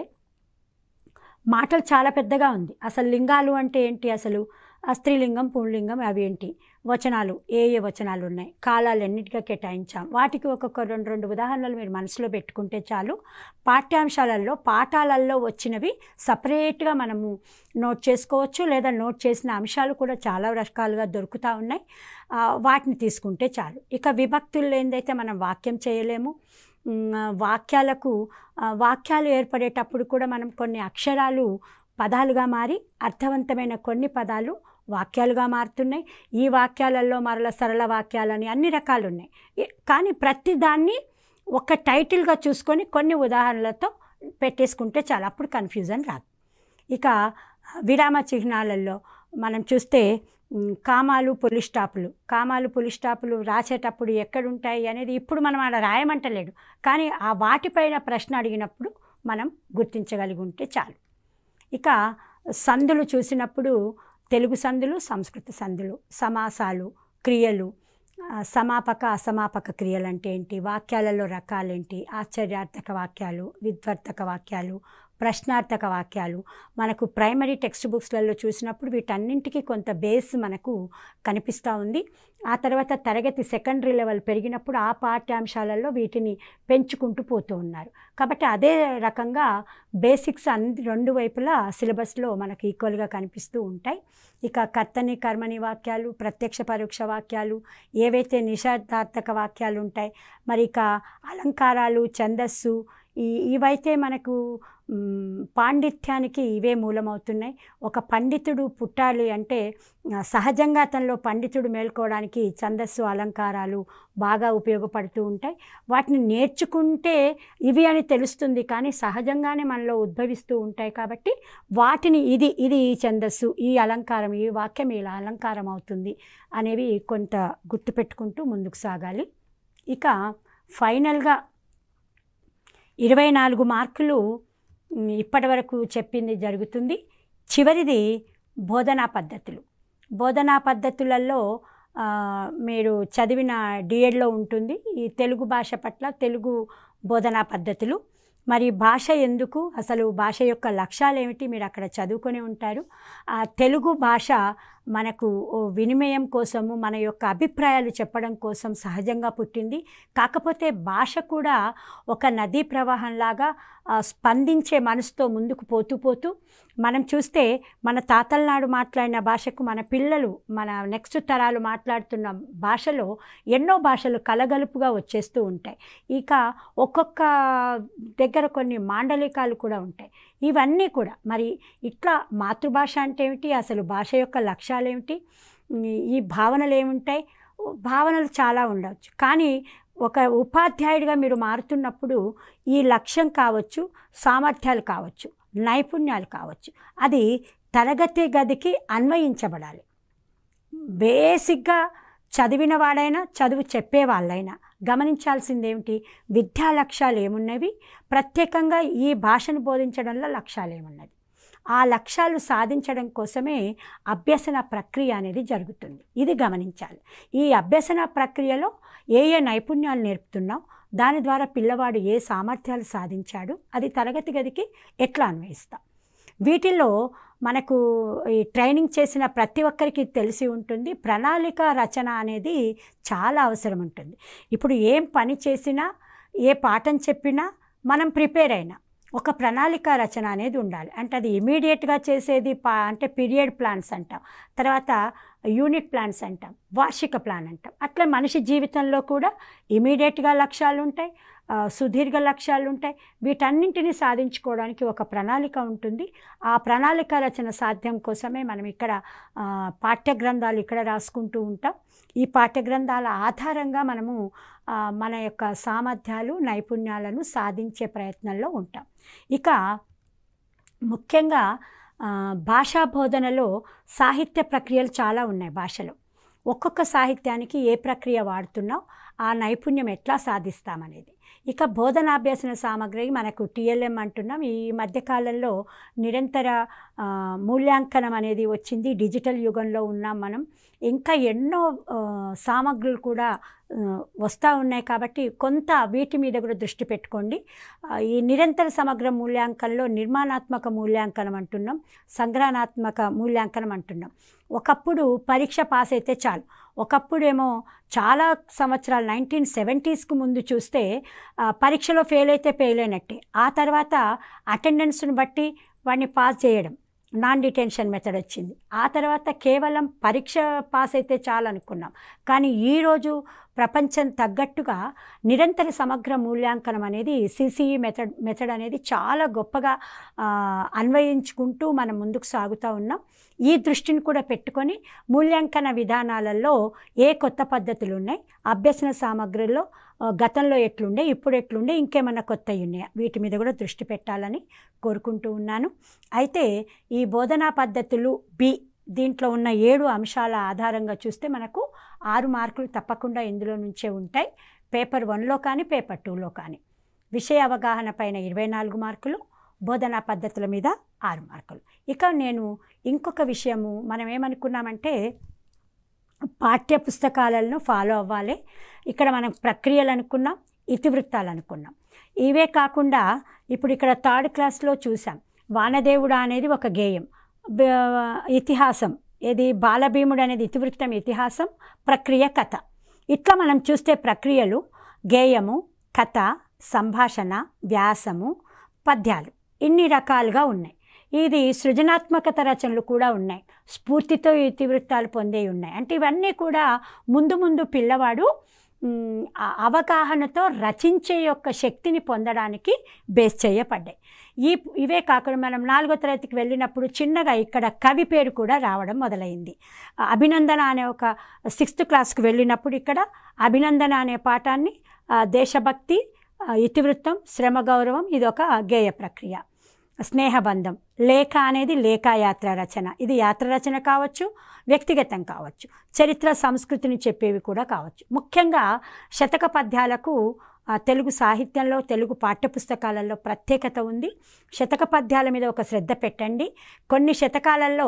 మాటలు చాలా పెద్దగా ఉంది. అసలు లింగాలు అంటే ఏంటి, అసలు స్త్రీలింగం, పుంలింగం అవి ఏంటి, వచనాలు ఏ వచనాలు ఉన్నాయి, కాలాలు ఎన్నిటిగా కేటాయించాం, వాటికి ఒక్కొక్క 2 ఉదాహరణలు మీరు మనసులో పెట్టుకుంటే చాలు. పాఠ్యాంశాలలో పాఠాలలో వచ్చినవి సపరేట్గా మనము నోట్ చేసుకోవచ్చు, లేదా నోట్ చేసిన అంశాలు కూడా చాలా రకాలుగా దొరుకుతూ ఉన్నాయి, వాటిని తీసుకుంటే చాలు. ఇక విభక్తులు ఏందైతే మనం వాక్యం చేయలేము. వాక్యాలు ఏర్పడేటప్పుడు కూడా మనం కొన్ని అక్షరాలు పదాలుగా మారి అర్థవంతమైన కొన్ని పదాలు వాక్యాలుగా మారుతున్నాయి. ఈ వాక్యాలలో మరల సరళ వాక్యాలని అన్ని రకాలు ఉన్నాయి. కానీ ప్రతిదాన్ని ఒక టైటిల్గా చూసుకొని కొన్ని ఉదాహరణలతో పెట్టేసుకుంటే చాలా, అప్పుడు కన్ఫ్యూజన్ రాదు. ఇక విరామ చిహ్నాలలో మనం చూస్తే కామాలు, పులి స్టాపులు రాసేటప్పుడు ఎక్కడుంటాయి అనేది ఇప్పుడు మనం అలా రాయమంటలేడు, కానీ ఆ వాటిపైన ప్రశ్న అడిగినప్పుడు మనం గుర్తించగలిగి ఉంటే చాలు. ఇక సందులు చూసినప్పుడు తెలుగు సందులు, సంస్కృత సందులు, సమాసాలు, క్రియలు, సమాపక అసమాపక క్రియలు అంటే ఏంటి, వాక్యాలలో రకాలేంటి, ఆశ్చర్యార్థక వాక్యాలు, విద్వర్ధక వాక్యాలు, ప్రశ్నార్థక వాక్యాలు, మనకు ప్రైమరీ టెక్స్ట్ బుక్స్లలో చూసినప్పుడు వీటన్నింటికి కొంత బేస్ మనకు కనిపిస్తూ ఉంది. ఆ తర్వాత తరగతి సెకండరీ లెవెల్ పెరిగినప్పుడు ఆ పాఠ్యాంశాలలో వీటిని పెంచుకుంటూ పోతూ ఉన్నారు. కాబట్టి అదే రకంగా బేసిక్స్ 2 వైపులా సిలబస్లో మనకు ఈక్వల్గా కనిపిస్తూ ఉంటాయి. ఇక కర్తని, కర్మని వాక్యాలు, ప్రత్యక్ష పరోక్ష వాక్యాలు, ఏవైతే నిషేధార్థక వాక్యాలు ఉంటాయి, మరి ఇక అలంకారాలు, ఛందస్సు, ఇవైతే మనకు పాండిత్యానికి ఇవే మూలమవుతున్నాయి. ఒక పండితుడు పుట్టాలి అంటే సహజంగా అతనిలో పండితుడు మేల్కోవడానికి ఛందస్సు, అలంకారాలు బాగా ఉపయోగపడుతూ ఉంటాయి. వాటిని నేర్చుకుంటే ఇవి అని తెలుస్తుంది, కానీ సహజంగానే మనలో ఉద్భవిస్తూ ఉంటాయి. కాబట్టి వాటిని ఇది ఈ ఛందస్సు, ఈ అలంకారం, ఈ వాక్యం ఇలా అలంకారం అవుతుంది అనేవి కొంత గుర్తుపెట్టుకుంటూ ముందుకు సాగాలి. ఇక ఫైనల్గా 24 మార్కులు ఇప్పటి వరకు చెప్పింది జరుగుతుంది. చివరిది బోధనా పద్ధతులలో మీరు చదివిన డిఎడ్లో ఉంటుంది ఈ తెలుగు భాష పట్ల తెలుగు బోధనా పద్ధతులు. మరి భాష ఎందుకు, అసలు భాష యొక్క లక్ష్యాలు ఏమిటి మీరు అక్కడ చదువుకొని ఉంటారు. తెలుగు భాష మనకు వినిమయం కోసము, మన యొక్క అభిప్రాయాలు చెప్పడం కోసం సహజంగా పుట్టింది. కాకపోతే భాష కూడా ఒక నదీ ప్రవాహంలాగా స్పందించే మనసుతో ముందుకు పోతూ మనం చూస్తే మన తాతల నాడు మాట్లాడిన భాషకు మన పిల్లలు, మన నెక్స్ట్ తరాలు మాట్లాడుతున్న భాషలో ఎన్నో భాషలు కలగలుపుగా వచ్చేస్తూ ఉంటాయి. ఇక ఒక్కొక్క దగ్గర కొన్ని మాండలికాలు కూడా ఉంటాయి. ఇవన్నీ కూడా మరి ఇట్లా మాతృభాష అంటే ఏమిటి, అసలు భాష యొక్క లక్ష్యాలు ఏమిటి, ఈ భావనలు ఏముంటాయి, భావనలు చాలా ఉండవచ్చు. కానీ ఒక ఉపాధ్యాయుడిగా మీరు మారుతున్నప్పుడు ఈ లక్ష్యం కావచ్చు, సామర్థ్యాలు కావచ్చు, నైపుణ్యాలు కావచ్చు, అది తరగతి గదికి అన్వయించబడాలి. బేసిక్గా చదివిన వాడైనా చదువు చెప్పేవాళ్ళైనా గమనించాల్సిందేమిటి, విద్యా లక్ష్యాలు ఏమున్నవి, ప్రత్యేకంగా ఈ భాషను బోధించడంలో లక్ష్యాలు ఏమున్నది. ఆ లక్ష్యాలు సాధించడం కోసమే అభ్యసన ప్రక్రియ అనేది జరుగుతుంది. ఇది గమనించాలి. ఈ అభ్యసన ప్రక్రియలో ఏ ఏ నైపుణ్యాలు నేర్పుతున్నాం, దాని ద్వారా పిల్లవాడు ఏ సామర్థ్యాలు సాధించాడు, అది తరగతి గదికి ఎట్లా అన్వయిస్తాం. వీటిల్లో మనకు ఈ ట్రైనింగ్ చేసిన ప్రతి ఒక్కరికి తెలిసి ఉంటుంది, ప్రణాళిక రచన అనేది చాలా అవసరం ఉంటుంది. ఇప్పుడు ఏం పని చేసినా, ఏ పాఠం చెప్పినా, మనం ప్రిపేర్ అయినా ఒక ప్రణాళిక రచన అనేది ఉండాలి. అంటే అది ఇమీడియట్గా చేసేది అంటే పీరియడ్ ప్లాన్స్ అంటాం, తర్వాత యూనిట్ ప్లాన్స్ అంటాం, వార్షిక ప్లాన్ అంటాం. అట్లా మనిషి జీవితంలో కూడా ఇమీడియట్గా లక్ష్యాలు ఉంటాయి, సుదీర్ఘ లక్ష్యాలు ఉంటాయి. వీటన్నింటినీ సాధించుకోవడానికి ఒక ప్రణాళిక ఉంటుంది. ఆ ప్రణాళిక రచన సాధ్యం కోసమే మనం ఇక్కడ పాఠ్యగ్రంథాలు ఇక్కడ రాసుకుంటూ ఉంటాం. ఈ పాఠ్యగ్రంథాల ఆధారంగా మనము మన యొక్క సామర్థ్యాలు, నైపుణ్యాలను సాధించే ప్రయత్నంలో ఉంటాం. ఇక ముఖ్యంగా భాషా బోధనలో సాహిత్య ప్రక్రియలు చాలా ఉన్నాయి. భాషలో ఒక్కొక్క సాహిత్యానికి ఏ ప్రక్రియ వాడుతున్నాం, ఆ నైపుణ్యం ఎట్లా సాధిస్తామనేది. ఇక బోధనాభ్యసన సామగ్రి మనకు టీఎల్ఎం అంటున్నాం. ఈ మధ్యకాలంలో నిరంతర మూల్యాంకనం అనేది వచ్చింది. డిజిటల్ యుగంలో ఉన్నాం మనం. ఇంకా ఎన్నో సామగ్రులు కూడా వస్తూ ఉన్నాయి కాబట్టి కొంత వీటి మీద కూడా దృష్టి పెట్టుకోండి. ఈ నిరంతర సమగ్ర మూల్యాంకనంలో నిర్మాణాత్మక మూల్యాంకనం అంటున్నాం, సంగ్రహణాత్మక మూల్యాంకనం అంటున్నాం. ఒకప్పుడు పరీక్ష పాస్ అయితే చాలు. ఒకప్పుడేమో చాలా సంవత్సరాలు 1970s ముందు చూస్తే పరీక్షలో ఫెయిల్ అయితే ఫెయిల్ అయినట్టే. ఆ తర్వాత అటెండెన్స్ను బట్టి వాడిని పాస్ చేయడం, నాన్ డిటెన్షన్ మెథడ్ వచ్చింది. ఆ తర్వాత కేవలం పరీక్ష పాస్ అయితే చాలు అనుకున్నాం. కానీ ఈరోజు ప్రపంచం తగ్గట్టుగా నిరంతర సమగ్ర మూల్యాంకనం అనేది సిసిఈ మెథడ్ అనేది చాలా గొప్పగా అన్వయించుకుంటూ మనం ముందుకు సాగుతూ ఉన్నాం. ఈ దృష్టిని కూడా పెట్టుకొని మూల్యాంకన విధానాలలో ఏ కొత్త పద్ధతులు ఉన్నాయి, అభ్యసన సామగ్రిలో గతంలో ఎట్లుండే, ఇప్పుడు ఎట్లుండే, ఇంకేమన్నా కొత్తవి ఉన్నాయా, వీటి మీద కూడా దృష్టి పెట్టాలని కోరుకుంటూ ఉన్నాను. అయితే ఈ బోధనా పద్ధతులు దీంట్లో ఉన్న 7 అంశాల ఆధారంగా చూస్తే మనకు 6 మార్కులు తప్పకుండా ఇందులో నుంచే ఉంటాయి. పేపర్ 1లో కానీ పేపర్ 2లో కానీ. విషయ అవగాహన పైన 24 మార్కులు, బోధనా పద్ధతుల మీద 6 మార్కులు. ఇక నేను ఇంకొక విషయము, మనం ఏమనుకున్నామంటే పాఠ్య పుస్తకాలను ఫాలో అవ్వాలి. ఇక్కడ మనం ప్రక్రియలు అనుకున్నాం, ఇతివృత్తాలు అనుకున్నాం. ఇవే కాకుండా ఇప్పుడు ఇక్కడ 3rd క్లాస్లో చూసాం, వానదేవుడా అనేది ఒక గేయం, ఇతిహాసం ఏది బాలభీముడు అనేది ఇతివృత్తం, ఇతిహాసం, ప్రక్రియ, కథ. ఇట్లా మనం చూస్తే ప్రక్రియలు గేయము, కథ, సంభాషణ, వ్యాసము, పద్యాలు ఇన్ని రకాలుగా ఉన్నాయి. ఇది సృజనాత్మకత రచనలు కూడా ఉన్నాయి, స్ఫూర్తితో ఇతివృత్తాలు పొందే ఉన్నాయి. అంటే ఇవన్నీ కూడా ముందు ముందు పిల్లవాడు అవగాహనతో రచించే యొక్క శక్తిని పొందడానికి బేస్ చేయబడ్డాయి. ఇవే కాకుండా మనం 4వ తరగతికి వెళ్ళినప్పుడు చిన్నగా ఇక్కడ కవి పేరు కూడా రావడం మొదలైంది. అభినందన అనే ఒక 6th క్లాస్కి వెళ్ళినప్పుడు ఇక్కడ అభినందన అనే పాఠాన్ని దేశభక్తి, ఇతివృత్తం, శ్రమ గౌరవం, ఇది ఒక గేయ ప్రక్రియ. స్నేహబంధం, లేఖ అనేది లేఖాయాత్ర రచన, ఇది యాత్ర రచన కావచ్చు, వ్యక్తిగతం కావచ్చు, చరిత్ర సంస్కృతిని చెప్పేవి కూడా కావచ్చు. ముఖ్యంగా శతక పద్యాలకు తెలుగు సాహిత్యంలో, తెలుగు పాఠ్యపుస్తకాలలో ప్రత్యేకత ఉంది. శతక పద్యాల మీద ఒక శ్రద్ధ పెట్టండి. కొన్ని శతకాలలో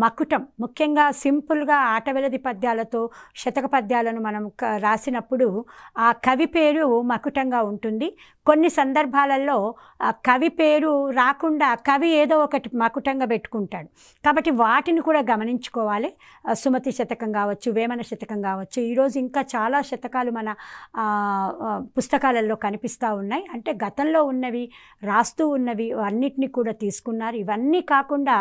మకుటం, ముఖ్యంగా సింపుల్గా ఆటవెలది పద్యాలతో శతక పద్యాలను మనం రాసినప్పుడు ఆ కవి పేరు మకుటంగా ఉంటుంది. కొన్ని సందర్భాలలో కవి పేరు రాకుండా కవి ఏదో ఒకటి మకుటంగా పెట్టుకుంటాడు. కాబట్టి వాటిని కూడా గమనించుకోవాలి. సుమతి శతకం కావచ్చు, వేమన శతకం కావచ్చు. ఈరోజు ఇంకా చాలా శతకాలు మన పుస్తకాలలో కనిపిస్తూ ఉన్నాయి. అంటే గతంలో ఉన్నవి, రాస్తూ ఉన్నవి అన్నిటినీ కూడా తీసుకున్నారు. ఇవన్నీ కాకుండా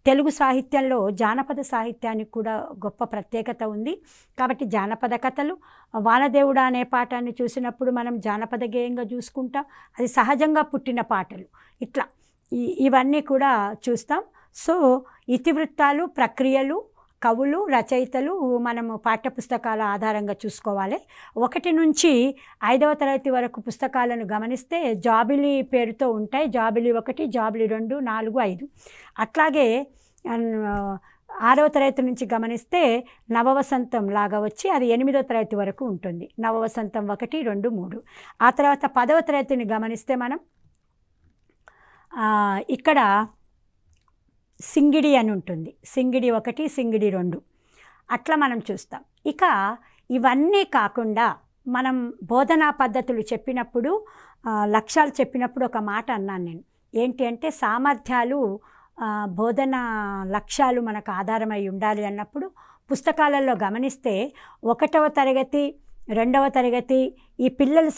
తెలుగు సాహిత్యంలో జానపద సాహిత్యానికి కూడా గొప్ప ప్రత్యేకత ఉంది. కాబట్టి జానపద కథలు, వానదేవుడా అనే పాఠాన్ని చూసినప్పుడు మనం జానపద గేయంగా చూసుకుంటాం, అది సహజంగా పుట్టిన పాటలు. ఇట్లా ఇవన్నీ కూడా చూస్తాం. సో ఇతివృత్తాలు, ప్రక్రియలు, కవులు, రచయితలు మనము పాఠ్యపుస్తకాల ఆధారంగా చూసుకోవాలి. 1 నుంచి 5వ తరగతి వరకు పుస్తకాలను గమనిస్తే జాబిలీ పేరుతో ఉంటాయి. జాబిలీ 1, జాబిలీ 2, 4, 5. అట్లాగే 6వ తరగతి నుంచి గమనిస్తే నవవసంతం లాగా వచ్చి అది 8వ తరగతి వరకు ఉంటుంది. నవవసంతం 1, 2, 3. ఆ తర్వాత 10వ తరగతిని గమనిస్తే మనం ఇక్కడ సింగిడి అని ఉంటుంది. సింగిడి 1, సింగిడి 2 అట్లా మనం చూస్తాం. ఇక ఇవన్నీ కాకుండా మనం బోధనా పద్ధతులు చెప్పినప్పుడు, లక్ష్యాలు చెప్పినప్పుడు ఒక మాట అన్నాను నేను. ఏంటి అంటే సామర్థ్యాలు, బోధన లక్ష్యాలు మనకు ఆధారమై ఉండాలి అన్నప్పుడు పుస్తకాలలో గమనిస్తే 1వ తరగతి, 2వ తరగతి ఈ పిల్లలు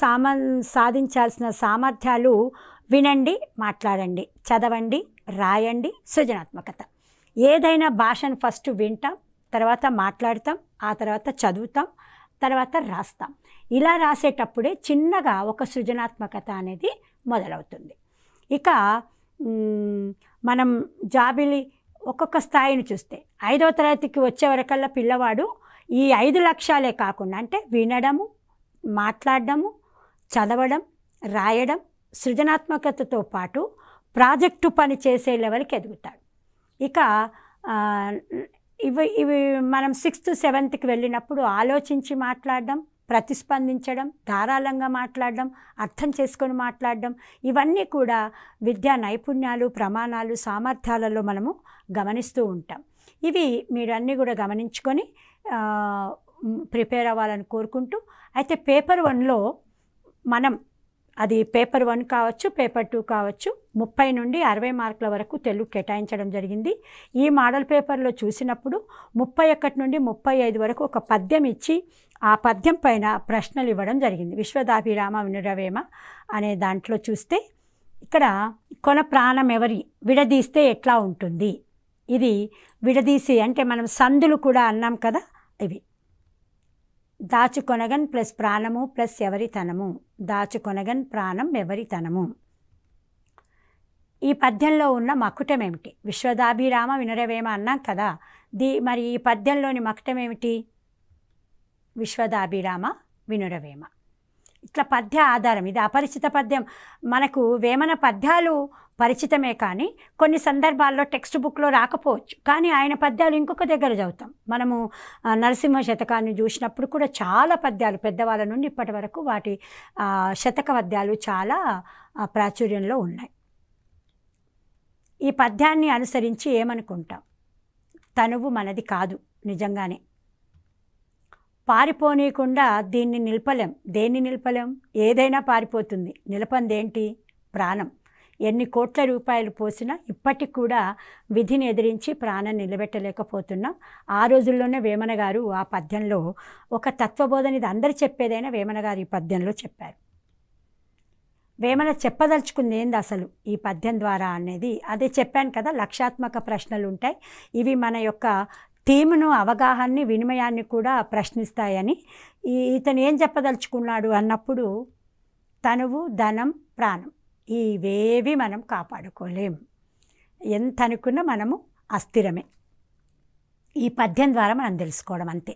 సాధించాల్సిన సామర్థ్యాలు వినండి, మాట్లాడండి, చదవండి, రాయండి, సృజనాత్మకత. ఏదైనా భాషను ఫస్ట్ వింటాం, తర్వాత మాట్లాడతాం, ఆ తర్వాత చదువుతాం, తర్వాత రాస్తాం. ఇలా రాసేటప్పుడే చిన్నగా ఒక సృజనాత్మకత అనేది మొదలవుతుంది. ఇక మనం జాబిలి ఒక్కొక్క స్థాయిని చూస్తే 5వ తరగతికి వచ్చే వరకల్లా పిల్లవాడు ఈ 5 లక్ష్యాలే కాకుండా అంటే వినడము, మాట్లాడడము, చదవడం, రాయడం, సృజనాత్మకతతో పాటు ప్రాజెక్టు పని చేసే లెవెల్కి ఎదుగుతాడు. ఇక ఇవి మనం 6th, 7thకి వెళ్ళినప్పుడు ఆలోచించి మాట్లాడడం, ప్రతిస్పందించడం, ధారాళంగా మాట్లాడడం, అర్థం చేసుకొని మాట్లాడడం, ఇవన్నీ కూడా విద్యా నైపుణ్యాలు, ప్రమాణాలు, సామర్థ్యాలలో మనము గమనిస్తూ ఉంటాం. ఇవి మీరు అన్నీ కూడా గమనించుకొని ప్రిపేర్ అవ్వాలని కోరుకుంటూ, అయితే పేపర్ 1లో మనం అది పేపర్ 1 కావచ్చు, పేపర్ 2 కావచ్చు, 30 నుండి 60 మార్కుల వరకు తెలుగు కేటాయించడం జరిగింది. ఈ మోడల్ పేపర్లో చూసినప్పుడు 31 నుండి 35 వరకు ఒక పద్యం ఇచ్చి ఆ పద్యం పైన ప్రశ్నలు ఇవ్వడం జరిగింది. విశ్వదాభిరామ వినురవేమ అనే దాంట్లో చూస్తే ఇక్కడ కొన ప్రాణం ఎవరి విడదీస్తే ఎట్లా ఉంటుంది, ఇది విడదీసి అంటే మనం సందులు కూడా అన్నాం కదా, ఇవి దాచుకొనగన్ ప్లస్ ప్రాణము ప్లస్ ఎవరితనము, దాచుకొనగన్ ప్రాణం ఎవరితనము. ఈ పద్యంలో ఉన్న మకుటం ఏమిటి? విశ్వదాభిరామ వినురవేమ అన్నాం కదా, మరి ఈ పద్యంలోని మకుటం ఏమిటి? విశ్వదాభిరామ వినురవేమ. ఇట్లా పద్య ఆధారం. ఇది అపరిచిత పద్యం. మనకు వేమన పద్యాలు పరిచితమే, కానీ కొన్ని సందర్భాల్లో టెక్స్ట్ బుక్లో రాకపోవచ్చు, కానీ ఆయన పద్యాలు ఇంకొక దగ్గర చదువుతాం. మనము నరసింహ శతకాన్ని చూసినప్పుడు కూడా చాలా పద్యాలు పెద్దవాళ్ళ నుండి ఇప్పటి వరకు వాటి శతక పద్యాలు చాలా ప్రాచుర్యంలో ఉన్నాయి. ఈ పద్యాన్ని అనుసరించి ఏమనుకుంటాం? తనువు మనది కాదు, నిజంగానే పారిపోనీయకుండా దీన్ని నిలపలేం. దేన్ని నిలపలేం? ఏదైనా పారిపోతుంది. నిలపందేంటి? ప్రాణం. ఎన్ని కోట్ల రూపాయలు పోసినా ఇప్పటికి కూడా విధిని ఎదిరించి ప్రాణం నిలబెట్టలేకపోతున్నాం. ఆ రోజుల్లోనే వేమన గారు ఆ పద్యంలో ఒక తత్వబోధన, ఇది అందరు చెప్పేదైనా వేమన గారు ఈ పద్యంలో చెప్పారు. వేమన చెప్పదలుచుకుంది ఏంది అసలు ఈ పద్యం ద్వారా అనేది అదే చెప్పాను కదా. లక్ష్యాత్మక ప్రశ్నలు ఉంటాయి. ఇవి మన యొక్క థీమ్ను, అవగాహనని, వినిమయాన్ని కూడా ప్రశ్నిస్తాయని. ఇతను ఏం చెప్పదలుచుకున్నాడు అన్నప్పుడు తనువు, ధనం, ప్రాణం ఇవేవి మనం కాపాడుకోలేం. ఎంత అనుకున్నా మనము అస్థిరమే. ఈ పద్యం ద్వారా మనం తెలుసుకోవడం అంతే.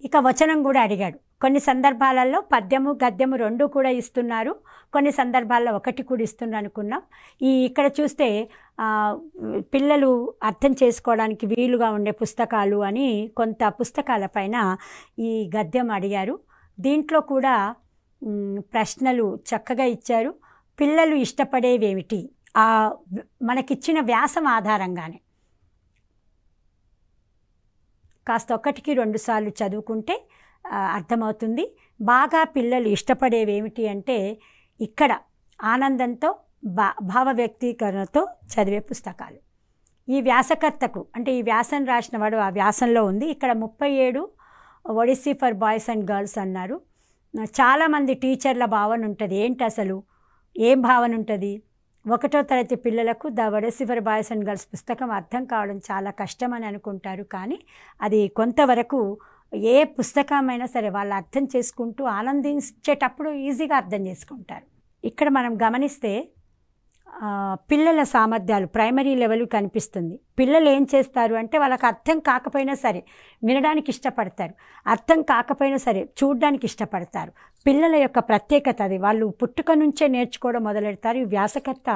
ఇక వచనం కూడా అడిగాడు. కొన్ని సందర్భాలలో పద్యము, గద్యము 2 కూడా ఇస్తున్నారు, కొన్ని సందర్భాల్లో 1 కూడా ఇస్తున్నారు అనుకున్నాం. ఇక్కడ చూస్తే పిల్లలు అర్థం చేసుకోవడానికి వీలుగా ఉండే పుస్తకాలు అని కొంత పుస్తకాల పైన ఈ గద్యం అడిగారు. దీంట్లో కూడా ప్రశ్నలు చక్కగా ఇచ్చారు. పిల్లలు ఇష్టపడేవేమిటి మనకిచ్చిన వ్యాసం ఆధారంగానే కాస్త 1కి 2 సార్లు చదువుకుంటే అర్థమవుతుంది. బాగా పిల్లలు ఇష్టపడేవేమిటి అంటే ఇక్కడ ఆనందంతో భావ వ్యక్తీకరణతో చదివే పుస్తకాలు. ఈ వ్యాసకర్తకు అంటే ఈ వ్యాసం రాసిన వాడు ఆ వ్యాసంలో ఉంది. ఇక్కడ 37 odyssey for boys and girls అన్నారు. చాలామంది టీచర్ల భావన ఉంటుంది. ఏంటి అసలు ఏం భావన ఉంటుంది? 1వ తరగతి పిల్లలకు the odyssey for boys and girls పుస్తకం అర్థం కావడం చాలా కష్టమని అనుకుంటారు, కానీ అది కొంతవరకు ఏ పుస్తకమైనా సరే వాళ్ళు అర్థం చేసుకుంటూ ఆనందించేటప్పుడు ఈజీగా అర్థం చేసుకుంటారు. ఇక్కడ మనం గమనిస్తే పిల్లల సామర్థ్యాలు ప్రైమరీ లెవెల్ కనిపిస్తుంది. పిల్లలు ఏం చేస్తారు అంటే వాళ్ళకి అర్థం కాకపోయినా సరే వినడానికి ఇష్టపడతారు, అర్థం కాకపోయినా సరే చూడడానికి ఇష్టపడతారు. పిల్లల యొక్క ప్రత్యేకత అది, వాళ్ళు పుట్టుక నుంచే నేర్చుకోవడం మొదలెడతారు. ఈ వ్యాసకర్త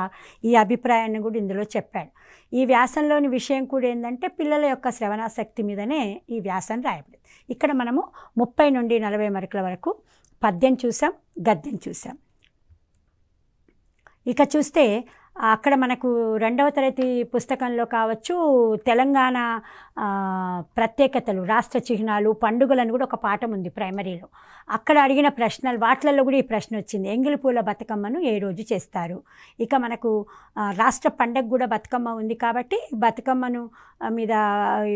ఈ అభిప్రాయాన్ని కూడా ఇందులో చెప్పాడు. ఈ వ్యాసంలోని విషయం కూడా ఏంటంటే పిల్లల యొక్క శ్రవణాశక్తి మీదనే ఈ వ్యాసం రాయబడింది. ఇక్కడ మనము 30 నుండి 40 మార్కుల వరకు పద్యం చూసాం, గద్యం చూసాం. ఇక చూస్తే అక్కడ మనకు 2వ తరగతి పుస్తకంలో కావచ్చు తెలంగాణ ప్రత్యేకతలు, రాష్ట్ర చిహ్నాలు, పండుగలను కూడా ఒక పాఠం ఉంది ప్రైమరీలో. అక్కడ అడిగిన ప్రశ్నలు వాటిల్లో కూడా ఈ ప్రశ్న వచ్చింది, ఎంగిలి పూల బతుకమ్మను ఏ రోజు చేస్తారు. ఇక మనకు రాష్ట్ర పండగ కూడా బతుకమ్మ ఉంది కాబట్టి బతుకమ్మను మీద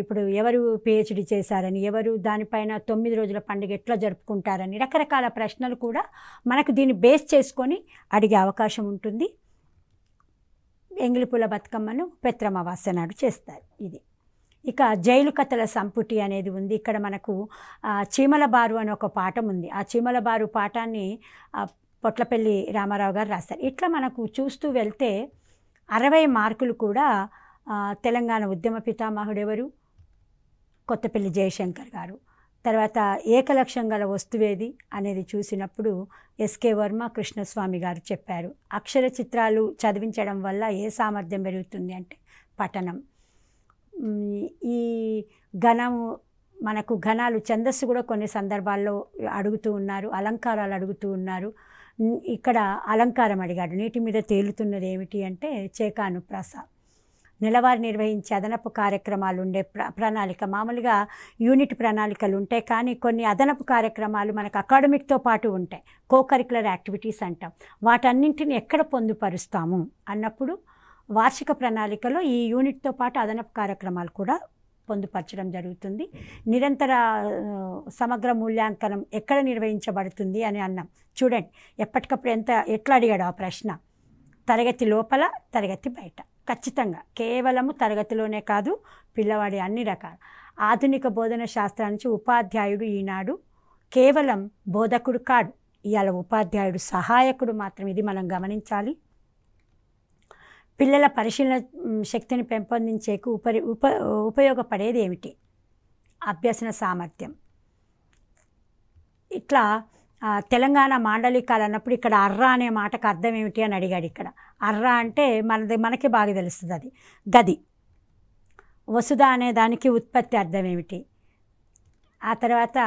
ఇప్పుడు ఎవరు పిహెచ్డి చేశారని, ఎవరు దానిపైన 9 రోజుల పండుగ ఎట్లా జరుపుకుంటారని రకరకాల ప్రశ్నలు కూడా మనకు దీన్ని బేస్ చేసుకొని అడిగే అవకాశం ఉంటుంది. ఎంగిలిపూల బతుకమ్మను పెత్రమావాస్య నాడు చేస్తారు. ఇది ఇక జైలు కథల సంపుటి అనేది ఉంది. ఇక్కడ మనకు చీమల బారు అని ఒక పాఠం ఉంది. ఆ చీమల బారు పాఠాన్ని పొట్లపల్లి రామారావు గారు రాస్తారు. ఇట్లా మనకు చూస్తూ వెళ్తే 60 మార్కులు కూడా తెలంగాణ ఉద్యమ పితామహుడు ఎవరు, కొత్తపల్లి జయశంకర్ గారు. తర్వాత ఏకలక్ష్యం గల వస్తువేది అనేది చూసినప్పుడు ఎస్కే వర్మ, కృష్ణస్వామి గారు చెప్పారు. అక్షర చిత్రాలు చదివించడం వల్ల ఏ సామర్థ్యం పెరుగుతుంది అంటే పఠనం. ఈ ఘనము మనకు ఘనాలు ఛందస్సు కూడా కొన్ని సందర్భాల్లో అడుగుతూ ఉన్నారు, అలంకారాలు అడుగుతూ ఉన్నారు. ఇక్కడ అలంకారం అడిగాడు. నీటి మీద తేలుతున్నది ఏమిటి అంటే చేకాను ప్రాస. నెలవారీ నిర్వహించే అదనపు కార్యక్రమాలు ఉండే ప్రణాళిక. మామూలుగా యూనిట్ ప్రణాళికలు ఉంటాయి, కానీ కొన్ని అదనపు కార్యక్రమాలు మనకు అకాడమిక్తో పాటు ఉంటాయి, కోకరికులర్ యాక్టివిటీస్ అంటాం. వాటన్నింటిని ఎక్కడ పొందుపరుస్తాము అన్నప్పుడు వార్షిక ప్రణాళికలో ఈ యూనిట్తో పాటు అదనపు కార్యక్రమాలు కూడా పొందుపరచడం జరుగుతుంది. నిరంతర సమగ్ర మూల్యాంకనం ఎక్కడ నిర్వహించబడుతుంది అని అన్నాం. చూడండి ఎప్పటికప్పుడు ఎట్లా అడిగాడు ఆ ప్రశ్న. తరగతి లోపల, తరగతి బయట. ఖచ్చితంగా కేవలము తరగతిలోనే కాదు, పిల్లవాడి అన్ని రకాల ఆధునిక బోధన శాస్త్రాల నుంచి ఉపాధ్యాయుడు ఈనాడు కేవలం బోధకుడు కాడు, ఇవాళ ఉపాధ్యాయుడు సహాయకుడు మాత్రం. ఇది మనం గమనించాలి. పిల్లల పరిశీలన శక్తిని పెంపొందించేకు ఉపయోగపడేది ఏమిటి? అభ్యసన సామర్థ్యం. ఇట్లా తెలంగాణ మాండలికాలు అన్నప్పుడు ఇక్కడ అర్రా అనే మాటకు అర్థం ఏమిటి అని అడిగాడు. ఇక్కడ అర్రా అంటే మనకి బాగా తెలుస్తుంది, అది గది. వసుధ అనే దానికి ఉత్పత్తి అర్థం ఏమిటి? ఆ తర్వాత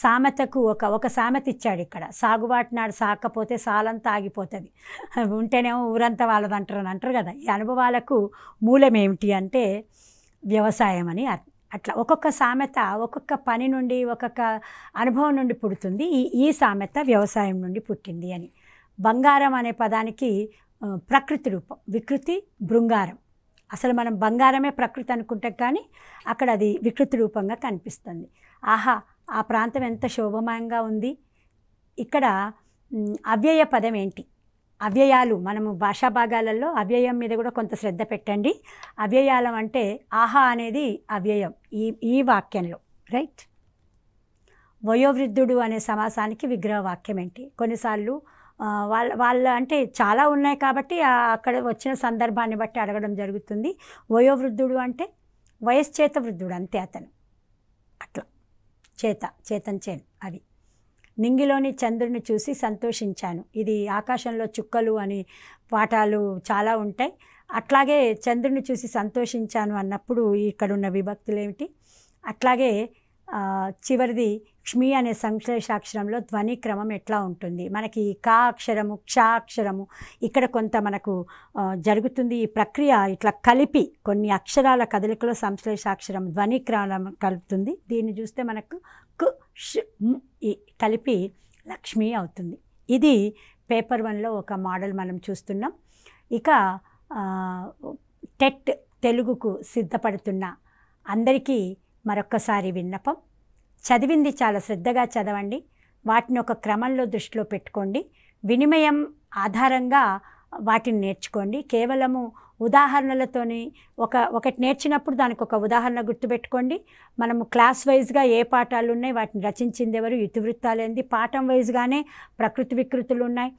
సామెతకు ఒక సామెత ఇచ్చాడు ఇక్కడ. సాగుబాటు నాడు సాకపోతే సాలంతా ఆగిపోతుంది, ఉంటేనేమో ఊరంతా వాళ్ళదంటారు అని అంటారు కదా. ఈ అనుభవాలకు మూలం ఏమిటి అంటే వ్యవసాయం అని అర్థం. అట్లా ఒక్కొక్క సామెత ఒక్కొక్క పని నుండి, ఒక్కొక్క అనుభవం నుండి పుడుతుంది. ఈ సామెత వ్యవసాయం నుండి పుట్టింది అని. బంగారం అనే పదానికి ప్రకృతి రూపం, వికృతి బృంగారం. అసలు మనం బంగారమే ప్రకృతి అనుకుంటాం, కానీ అక్కడ అది వికృతి రూపంగా కనిపిస్తుంది. ఆహా, ఆ ప్రాంతం ఎంత శోభమయంగా ఉంది. ఇక్కడ అవ్యయ పదం ఏంటి? అవ్యయాలు మనము భాషా భాగాలలో అవ్యయం మీద కూడా కొంత శ్రద్ధ పెట్టండి. అవ్యయాలం అంటే ఆహా అనేది అవ్యయం ఈ వాక్యంలో, రైట్. వయోవృద్ధుడు అనే సమాసానికి విగ్రహ వాక్యం ఏంటి? కొన్నిసార్లు వాళ్ళ అంటే చాలా ఉన్నాయి కాబట్టి అక్కడ వచ్చిన సందర్భాన్ని బట్టి అడగడం జరుగుతుంది. వయోవృద్ధుడు అంటే వయశ్చేత వృద్ధుడు, అంతే అతను. అట్లా చేతన్ అవి. నింగిలోని చంద్రుని చూసి సంతోషించాను. ఇది ఆకాశంలో చుక్కలు అని పాఠాలు చాలా ఉంటాయి. అట్లాగే చంద్రుని చూసి సంతోషించాను అన్నప్పుడు ఇక్కడున్న విభక్తులు ఏమిటి? అట్లాగే చివరిది క్ష్మి అనే సంశ్లేషాక్షరంలో ధ్వని క్రమం ఎట్లా ఉంటుంది? మనకి కా అక్షరము, క్ష అక్షరము ఇక్కడ కొంత మనకు జరుగుతుంది ఈ ప్రక్రియ. ఇట్లా కలిపి కొన్ని అక్షరాల కదలికలో సంశ్లేషాక్షరం ధ్వని క్రమం కలుపుతుంది. దీన్ని చూస్తే మనకు కు ష్ ఈ కలిపి లక్ష్మి అవుతుంది. ఇది పేపర్ 1లో ఒక మోడల్ మనం చూస్తున్నాం. ఇక టెట్ తెలుగుకు సిద్ధపడుతున్న అందరికీ మరొక్కసారి విన్నపం, చదివింది చాలా శ్రద్ధగా చదవండి, వాటిని ఒక క్రమంలో దృష్టిలో పెట్టుకోండి, వినిమయం ఆధారంగా వాటిని నేర్చుకోండి. కేవలము ఉదాహరణలతోని ఒకటి నేర్చినప్పుడు దానికి ఒక ఉదాహరణ గుర్తుపెట్టుకోండి. మనము క్లాస్ వైజ్గా ఏ పాఠాలు ఉన్నాయి, వాటిని రచించింది ఎవరు, ఇతివృత్తాలు ఏంది, పాఠం వైజ్గానే ప్రకృతి వికృతులు ఉన్నాయి,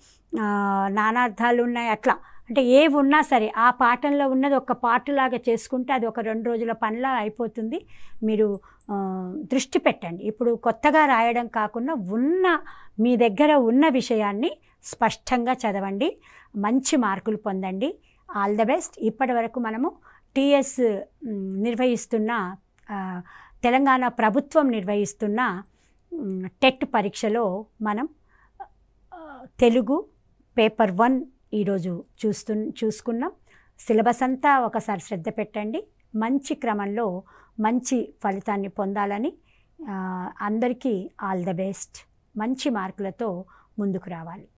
నానార్థాలు ఉన్నాయి. అట్లా అంటే ఏవి ఉన్నా సరే ఆ పాఠంలో ఉన్నది ఒక పాటలాగా చేసుకుంటే అది ఒక 2 రోజుల పనిలా అయిపోతుంది. మీరు దృష్టి పెట్టండి. ఇప్పుడు కొత్తగా రాయడం కాకుండా మీ దగ్గర ఉన్న విషయాన్ని స్పష్టంగా చదవండి, మంచి మార్కులు పొందండి. All the best. ఇప్పటి వరకు మనము టీఎస్ నిర్వహిస్తున్న తెలంగాణ ప్రభుత్వం నిర్వహిస్తున్న టెట్ పరీక్షలో మనం తెలుగు పేపర్ 1 ఈరోజు చూసుకున్నాం. సిలబస్ అంతా ఒకసారి శ్రద్ధ పెట్టండి. మంచి క్రమంలో మంచి ఫలితాన్ని పొందాలని అందరికీ ఆల్ ద బెస్ట్. మంచి మార్కులతో ముందుకు రావాలి.